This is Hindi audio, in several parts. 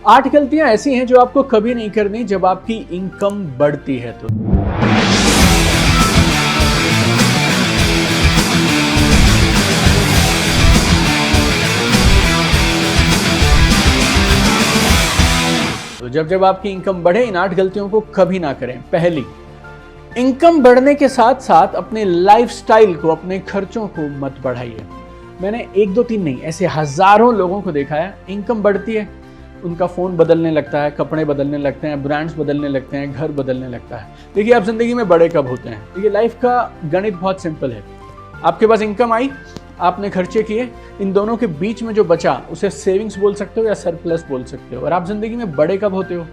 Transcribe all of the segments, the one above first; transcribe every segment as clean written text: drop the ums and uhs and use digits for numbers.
8 गलतियां ऐसी हैं जो आपको कभी नहीं करनी जब आपकी इनकम बढ़ती है तो जब आपकी इनकम बढ़े, इन 8 गलतियों को कभी ना करें। पहली, इनकम बढ़ने के साथ साथ अपने लाइफस्टाइल को, अपने खर्चों को मत बढ़ाइए। मैंने 1 2 3 नहीं, ऐसे हजारों लोगों को देखा है, इनकम बढ़ती है, उनका फ़ोन बदलने लगता है, कपड़े बदलने लगते हैं, ब्रांड्स बदलने लगते हैं, घर बदलने लगता है। देखिए, आप ज़िंदगी में बड़े कब होते हैं? देखिए, लाइफ का गणित बहुत सिंपल है। आपके पास इनकम आई, आपने खर्चे किए, इन दोनों के बीच में जो बचा उसे सेविंग्स बोल सकते हो या सरप्लस बोल सकते हो। और आप ज़िंदगी में बड़े कब होते हो?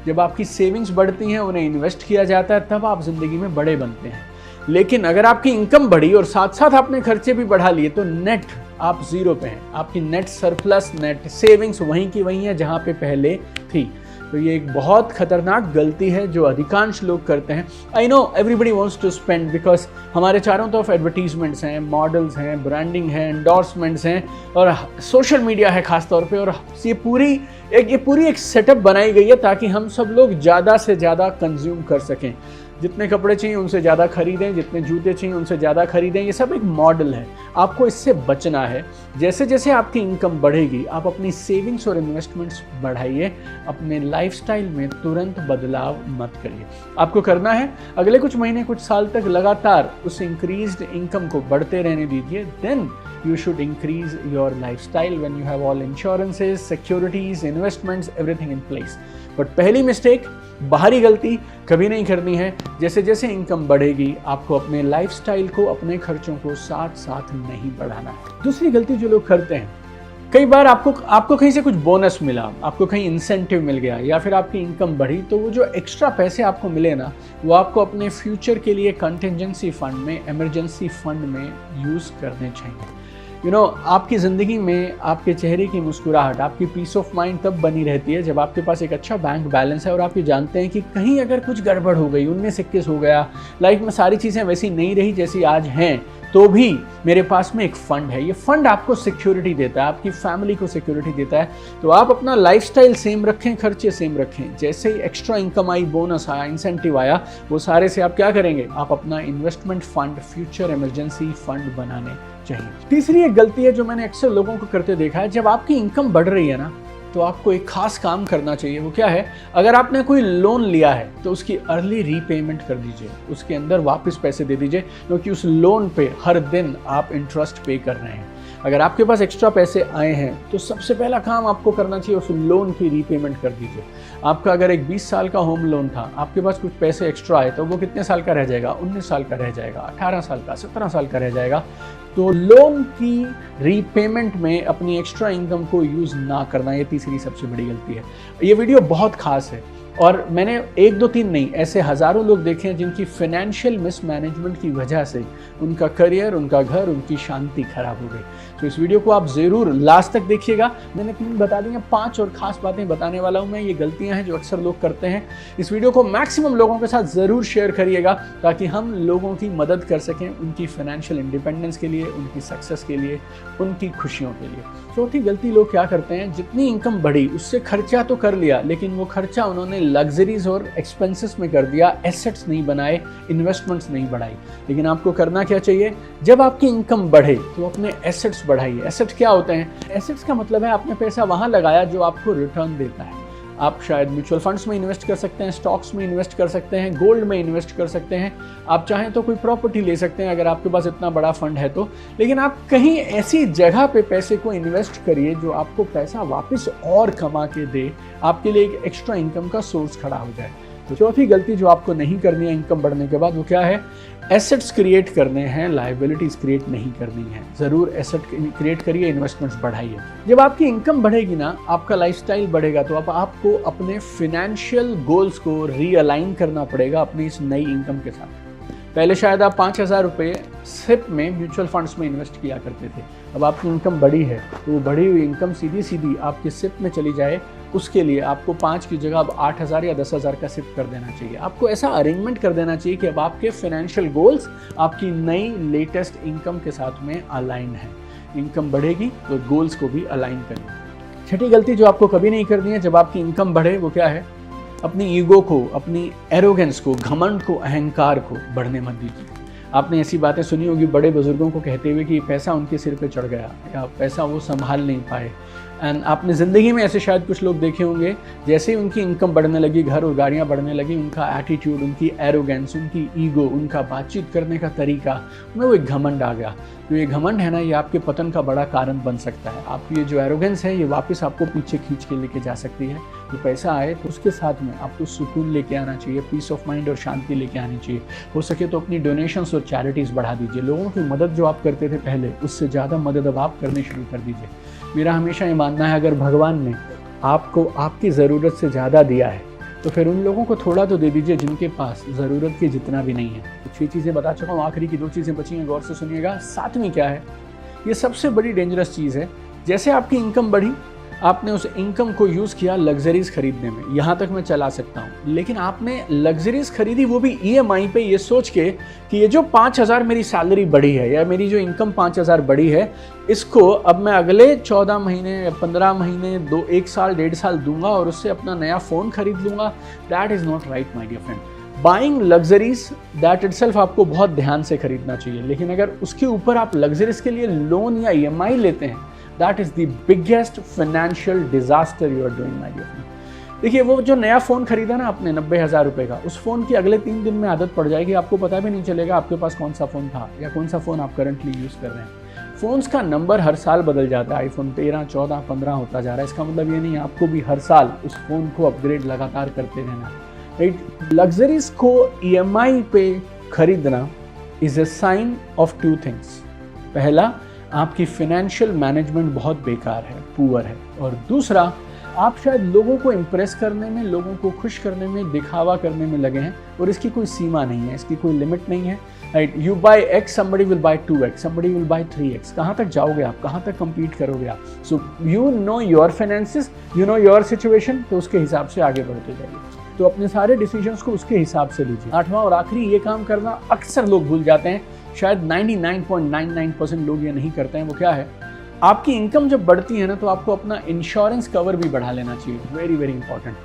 जब आपकी सेविंग्स बढ़ती हैं, उन्हें इन्वेस्ट किया जाता है, तब आप ज़िंदगी में बड़े बनते हैं। लेकिन अगर आपकी इनकम बढ़ी और साथ साथ आपने खर्चे भी बढ़ा लिए तो नेट आप जीरो पे हैं। आपकी नेट सरप्लस, नेट सेविंग्स वहीं की वहीं है जहाँ पे पहले थी। तो ये एक बहुत खतरनाक गलती है जो अधिकांश लोग करते हैं। I know everybody wants to spend, because हमारे चारों तरफ एडवर्टीजमेंट्स हैं, मॉडल्स हैं, ब्रांडिंग है, एंडोर्समेंट्स हैं और सोशल मीडिया है खास तौर पे। और ये पूरी एक सेटअप बनाई गई है ताकि हम सब लोग ज़्यादा से ज़्यादा कंज्यूम कर सकें। जितने कपड़े चाहिए उनसे ज़्यादा खरीदें, जितने जूते चाहिए उनसे ज़्यादा खरीदें। ये सब एक मॉडल है, आपको इससे बचना है। जैसे जैसे आपकी इनकम बढ़ेगी, आप अपनी सेविंग्स और इन्वेस्टमेंट्स बढ़ाइए। अपने लाइफस्टाइल में तुरंत बदलाव मत करिए। आपको करना है अगले कुछ महीने, कुछ साल तक लगातार उस इंक्रीज्ड इनकम को बढ़ते रहने दीजिए। Then you should increase your lifestyle when you have all insurances, securities, investments, everything in place. But पहली मिस्टेक, बाहरी गलती कभी नहीं करनी है। जैसे जैसे इनकम बढ़ेगी, आपको अपने लाइफस्टाइल को, अपने खर्चों को साथ साथ नहीं बढ़ाना है। दूसरी गलती जो लोग करते हैं, कई बार आपको कहीं से कुछ बोनस मिला, आपको कहीं इंसेंटिव मिल गया या फिर आपकी इनकम बढ़ी, तो वो जो एक्स्ट्रा पैसे आपको मिले ना, वो आपको अपने फ्यूचर के लिए कंटिजेंसी फंड में, इमरजेंसी फंड में यूज़ करने चाहिए। आपकी ज़िंदगी में आपके चेहरे की मुस्कुराहट, आपकी पीस ऑफ माइंड तब बनी रहती है जब आपके पास एक अच्छा बैंक बैलेंस है और आप ये जानते हैं कि कहीं अगर कुछ गड़बड़ हो गई, 19-21 हो गया, लाइफ में सारी चीज़ें वैसी नहीं रही जैसी आज हैं, तो भी मेरे पास में एक फ़ंड है। ये फ़ंड आपको सिक्योरिटी देता है, आपकी फैमिली को सिक्योरिटी देता है। तो आप अपना लाइफस्टाइल सेम रखें, खर्चे सेम रखें। जैसे ही एक्स्ट्रा इनकम आई, बोनस आया, इंसेंटिव आया, वो सारे से आप क्या करेंगे? आप अपना investment fund, future emergency fund बनाने चाहिए। तीसरी एक गलती है जो मैंने अक्सर लोगों को करते देखा है, जब आपकी इनकम बढ़ रही है ना, तो आपको एक खास काम करना चाहिए। वो क्या है? अगर आपने कोई लोन लिया है तो उसकी अर्ली रीपेमेंट कर दीजिए, उसके अंदर वापस पैसे दे दीजिए, क्योंकि उस लोन पे हर दिन आप इंटरेस्ट पे कर रहे हैं। अगर आपके पास एक्स्ट्रा पैसे आए हैं तो सबसे पहला काम आपको करना चाहिए, उस लोन की रीपेमेंट कर दीजिए। आपका अगर एक 20 साल का होम लोन था, आपके पास कुछ पैसे एक्स्ट्रा आए, तो वो कितने साल का रह जाएगा? 19 साल का रह जाएगा, 18 साल का, 17 साल का रह जाएगा। तो लोन की रीपेमेंट में अपनी एक्स्ट्रा इनकम को यूज़ ना करना, ये तीसरी सबसे बड़ी गलती है। ये वीडियो बहुत खास है और मैंने 1 2 3 नहीं, ऐसे हज़ारों लोग देखे हैं जिनकी फाइनेंशियल मिसमैनेजमेंट की वजह से उनका करियर, उनका घर, उनकी शांति खराब हो गई। तो इस वीडियो को आप ज़रूर लास्ट तक देखिएगा। मैंने 3 बता दी हैं, 5 और ख़ास बातें बताने वाला हूँ मैं। ये गलतियाँ हैं जो अक्सर लोग करते हैं। इस वीडियो को मैक्सिमम लोगों के साथ ज़रूर शेयर करिएगा ताकि हम लोगों की मदद कर सकें, उनकी फाइनेंशियल इंडिपेंडेंस के लिए, उनकी सक्सेस के लिए, उनकी खुशियों के लिए। चौथी गलती लोग क्या करते हैं, जितनी इनकम बढ़ी उससे खर्चा तो कर लिया, लेकिन वो खर्चा उन्होंने लग्जरीज और एक्सपेंसेस में कर दिया, एसेट्स नहीं बनाए, इन्वेस्टमेंट्स नहीं बढ़ाई। लेकिन आपको करना क्या चाहिए? जब आपकी इनकम बढ़े तो अपने एसेट्स बढ़ाइए। एसेट्स क्या होते हैं? एसेट्स का मतलब है आपने पैसा वहाँ लगाया जो आपको रिटर्न देता है। आप शायद म्यूचुअल फंड्स में इन्वेस्ट कर सकते हैं, स्टॉक्स में इन्वेस्ट कर सकते हैं, गोल्ड में इन्वेस्ट कर सकते हैं, आप चाहें तो कोई प्रॉपर्टी ले सकते हैं अगर आपके पास इतना बड़ा फंड है तो। लेकिन आप कहीं ऐसी जगह पे पैसे को इन्वेस्ट करिए जो आपको पैसा वापस और कमा के दे, आपके लिए एक एक्स्ट्रा इनकम का सोर्स खड़ा हो जाए। तो चौथी गलती जो आपको नहीं करनी है इनकम बढ़ने के बाद, वो क्या है? एसेट्स क्रिएट करने हैं, लायबिलिटीज क्रिएट नहीं करनी है। ज़रूर एसेट क्रिएट करिए, इन्वेस्टमेंट्स बढ़ाइए। जब आपकी इनकम बढ़ेगी ना, आपका लाइफस्टाइल बढ़ेगा, तो अब आपको अपने फिनेंशियल गोल्स को रीअलाइन करना पड़ेगा अपनी इस नई इनकम के साथ। पहले शायद आप 5,000 रुपये सिप में, म्यूचुअल फंड्स में इन्वेस्ट किया करते थे। अब आपकी इनकम बढ़ी है तो वो बढ़ी हुई इनकम सीधी सीधी आपके सिप में चली जाए, उसके लिए आपको 5 की जगह अब 8,000 या 10,000 का सिप कर देना चाहिए। आपको ऐसा अरेंजमेंट कर देना चाहिए कि अब आपके फाइनेंशियल गोल्स आपकी नई लेटेस्ट इनकम के साथ में अलाइन है। इनकम बढ़ेगी तो गोल्स को भी अलाइन करें। छठी गलती जो आपको कभी नहीं करनी है जब आपकी इनकम बढ़े, वो क्या है? अपनी ईगो को, अपनी एरोगेंस को, घमंड को, अहंकार को बढ़ने मत दीजिए। आपने ऐसी बातें सुनी होगी बड़े बुजुर्गों को कहते हुए कि पैसा उनके सिर पे चढ़ गया या पैसा वो संभाल नहीं पाए। एंड आपने ज़िंदगी में ऐसे शायद कुछ लोग देखे होंगे, जैसे ही उनकी इनकम बढ़ने लगी, घर और गाड़ियाँ बढ़ने लगी, उनका एटीट्यूड, उनकी एरोगेंस, उनकी ईगो, उनका बातचीत करने का तरीका में वो एक घमंड आ गया। तो ये घमंड है ना, ये आपके पतन का बड़ा कारण बन सकता है। आपकी ये जो एरोगेंस है ये वापस आपको पीछे खींच के लेके जा सकती है। तो पैसा आए तो उसके साथ में आपको सुकून लेके आना चाहिए, पीस ऑफ माइंड और शांति लेके आनी चाहिए। हो सके तो अपनी डोनेशंस और चैरिटीज़ बढ़ा दीजिए। लोगों की मदद जो आप करते थे पहले, उससे ज़्यादा मदद अब आप करनी शुरू कर दीजिए। मेरा हमेशा ये मानना है, अगर भगवान ने आपको आपकी ज़रूरत से ज़्यादा दिया है तो फिर उन लोगों को थोड़ा तो दे दीजिए जिनके पास ज़रूरत के जितना भी नहीं है। तो 6 चीज़ें बता चुका हूँ, आखिरी की 2 चीज़ें बची हैं, गौर से सुनिएगा। 7वीं क्या है? ये सबसे बड़ी डेंजरस चीज़ है। जैसे आपकी इनकम बढ़ी, आपने उस इनकम को यूज़ किया लग्जरीज़ खरीदने में, यहाँ तक मैं चला सकता हूँ, लेकिन आपने लग्जरीज़ खरीदी वो भी EMI पे, ये सोच के कि ये जो 5,000 मेरी सैलरी बढ़ी है या मेरी जो इनकम 5,000 बढ़ी है, इसको अब मैं अगले 14 महीने, 15 महीने, 1 साल, 1.5 साल दूंगा और उससे अपना नया फ़ोन खरीद लूँगा। That is not right my dear friend. Buying luxuries that itself आपको बहुत ध्यान से खरीदना चाहिए, लेकिन अगर उसके ऊपर आप लग्जरीज के लिए लोन या EMI लेते हैं, that is the biggest financial disaster you are doing my dear friend. देखिए, वो जो नया फ़ोन खरीदा ना आपने 90,000 रुपये का, उस फ़ोन की अगले 3 दिन में आदत पड़ जाएगी, आपको पता भी नहीं चलेगा आपके पास कौन सा फ़ोन था या कौन सा फ़ोन आप करंटली यूज़ कर रहे हैं। फ़ोन्स का नंबर हर साल बदल जाता है, आईफोन 13, 14, 15 होता जा रहा है। इसका मतलब ये नहीं है, आपको भी हर साल उस फ़ोन को अपग्रेड लगातार करते रहना। राइट, लग्जरीज को EMI पे खरीदना is a sign of 2 things. पहला, आपकी फाइनेंशियल मैनेजमेंट बहुत बेकार है, पुअर है, और दूसरा, आप शायद लोगों को इम्प्रेस करने में, लोगों को खुश करने में, दिखावा करने में लगे हैं और इसकी कोई सीमा नहीं है, इसकी कोई लिमिट नहीं है। Right, you buy X, somebody will buy 2X, somebody will buy 3X। कहाँ तक जाओगे आप, कहाँ तक compete करोगे आप? So you know your finances, you know your situation, तो उसके हिसाब से आगे बढ़ते जाइए। तो अपने सारे डिसीजंस को उसके हिसाब से लीजिए। 8वां और आखिरी, ये काम करना अक्सर लोग भूल जाते हैं, शायद 99.99% लोग ये नहीं करते हैं। वो क्या है? आपकी इनकम जब बढ़ती है ना, तो आपको अपना इंश्योरेंस कवर भी बढ़ा लेना चाहिए। Very very important.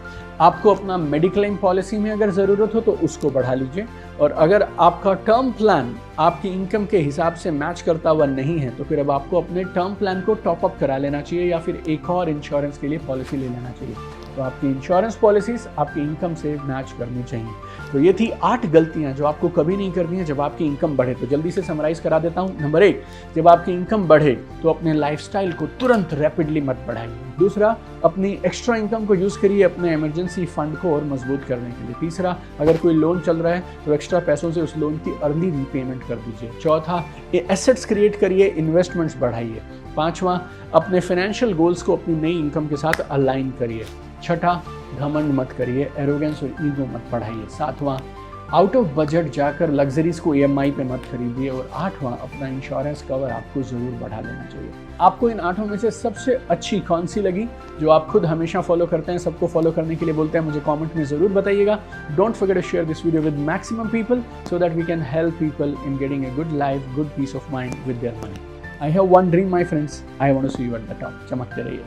आपको अपना मेडिक्लेम पॉलिसी में अगर ज़रूरत हो तो उसको बढ़ा लीजिए, और अगर आपका टर्म प्लान आपकी इनकम के हिसाब से मैच करता हुआ नहीं है तो फिर अब आपको अपने टर्म प्लान को टॉप अप करा लेना चाहिए या फिर एक और इंश्योरेंस के लिए पॉलिसी ले लेना चाहिए। तो आपकी इंश्योरेंस पॉलिसीज आपकी इनकम से मैच करनी चाहिए। तो ये थी 8 गलतियां जो आपको कभी नहीं करनी है जब आपकी इनकम बढ़े। तो जल्दी से समराइज करा देता हूं। नंबर 1, जब आपकी इनकम बढ़े तो अपने लाइफस्टाइल को तुरंत रैपिडली मत बढ़ाइए। दूसरा, अपनी एक्स्ट्रा इनकम को यूज़ करिए अपने इमरजेंसी फंड को और मजबूत करने के लिए। तीसरा, अगर कोई लोन चल रहा है तो एक्स्ट्रा पैसों से उस लोन की अर्ली रीपेमेंट कर दीजिए। चौथा, एसेट्स क्रिएट करिए, इन्वेस्टमेंट्स बढ़ाइए। 5वां, अपने फाइनेंशियल गोल्स को अपनी नई इनकम के साथ अलाइन करिए। छठा, घमंड मत करिए, एरोगेंस और ईगो मत बढ़ाइए। 7वां, आउट ऑफ बजट जाकर लग्जरीज को EMI पे मत खरीदिए। और 8वां, अपना इंश्योरेंस कवर आपको ज़रूर बढ़ा लेना चाहिए। आपको इन 8 में से सबसे अच्छी कौन सी लगी जो आप खुद हमेशा फॉलो करते हैं, सबको फॉलो करने के लिए बोलते हैं? मुझे कमेंट में ज़रूर बताइएगा। Don't forget to share this video with maximum people so that we can help people in getting a good life, good piece of mind with their money. I have one dream, my friends. I want to see you at the top. चमकते रहिए।